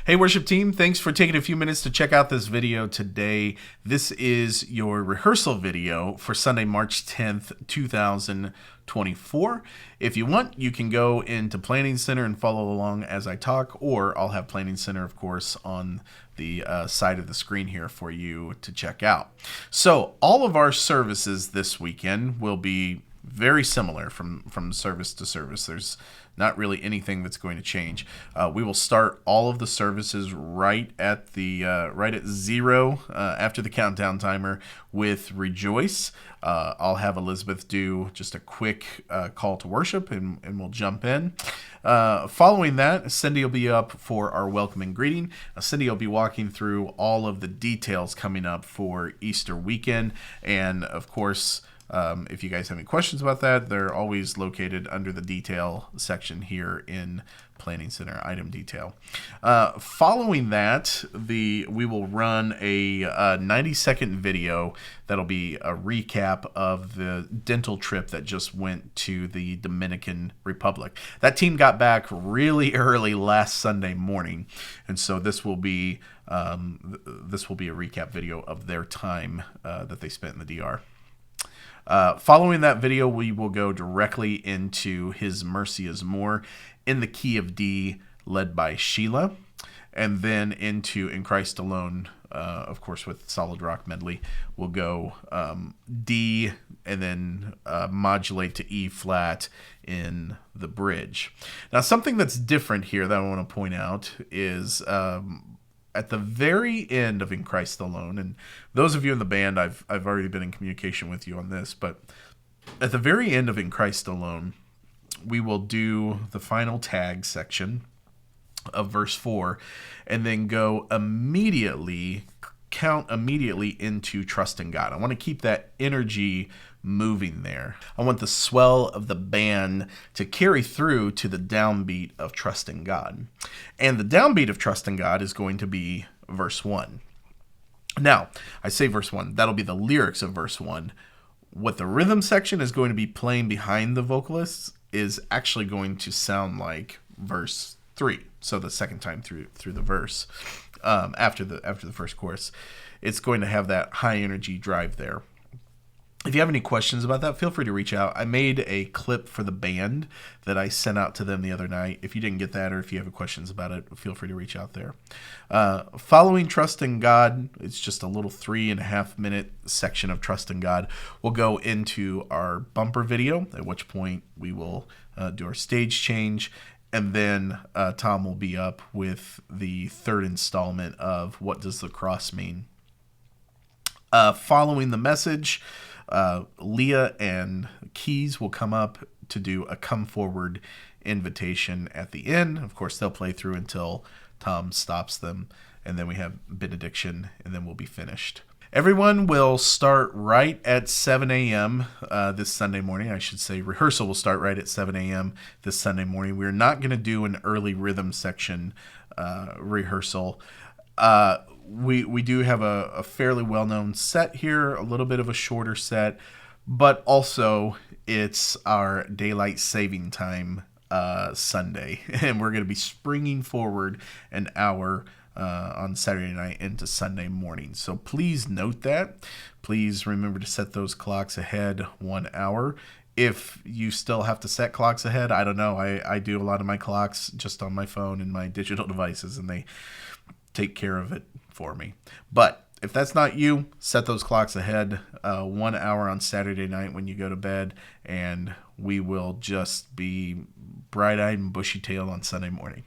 Hey worship team, thanks for taking a few minutes to check out this video today. This is your rehearsal video for Sunday, March 10th, 2024. If you want, you can go into Planning Center and follow along as I talk, or I'll have Planning Center, of course, on the side of the screen here for you to check out. So all of our services this weekend will be very similar from service to service. There's not really anything that's going to change. We will start all of the services right at zero after the countdown timer with Rejoice. I'll have Elizabeth do just a quick call to worship, and we'll jump in. Following that, Cindy will be up for our welcome and greeting. Cindy will be walking through all of the details coming up for Easter weekend, and of course, if you guys have any questions about that, they're always located under the detail section here in Planning Center item detail. Following that, we will run a 90-second video that'll be a recap of the dental trip that just went to the Dominican Republic. That team got back really early last Sunday morning, and so this will be a recap video of their time that they spent in the DR. Following that video, we will go directly into His Mercy is More in the key of D, led by Sheila, and then into In Christ Alone, of course, with Solid Rock Medley. We'll go D and then modulate to E flat in the bridge. Now, something that's different here that I want to point out is at the very end of In Christ Alone, and those of you in the band, I've already been in communication with you on this, but at the very end of In Christ Alone, we will do the final tag section of verse 4, and then count immediately into Trust in God. I want to keep that energy moving there. I want the swell of the band to carry through to the downbeat of Trust in God. And the downbeat of Trust in God is going to be verse 1. Now, I say verse 1, that'll be the lyrics of verse 1. What the rhythm section is going to be playing behind the vocalists is actually going to sound like verse 3. So the second time through the verse, after the first chorus, it's going to have that high energy drive there. If you have any questions about that, feel free to reach out. I made a clip for the band that I sent out to them the other night. If you didn't get that, or if you have questions about it, feel free to reach out there. Following Trust in God, it's just a little 3.5 minute section of Trust in God. We'll go into our bumper video, at which point we will do our stage change. And then Tom will be up with the third installment of What Does the Cross Mean? Following the message, Leah and Keys will come up to do a come forward invitation at the end. Of course, they'll play through until Tom stops them, and then we have benediction, and then we'll be finished. Everyone will start right at 7 a.m. This Sunday morning. I should say rehearsal will start right at 7 a.m. this Sunday morning. We're not going to do an early rhythm section rehearsal. We do have a fairly well-known set here, a little bit of a shorter set, but also it's our daylight saving time Sunday, and we're going to be springing forward an hour on Saturday night into Sunday morning. So please note that. Please remember to set those clocks ahead 1 hour. If you still have to set clocks ahead, I don't know. I do a lot of my clocks just on my phone and my digital devices, and they take care of it for me. But if that's not you, set those clocks ahead 1 hour on Saturday night when you go to bed, and we will just be bright-eyed and bushy-tailed on Sunday morning.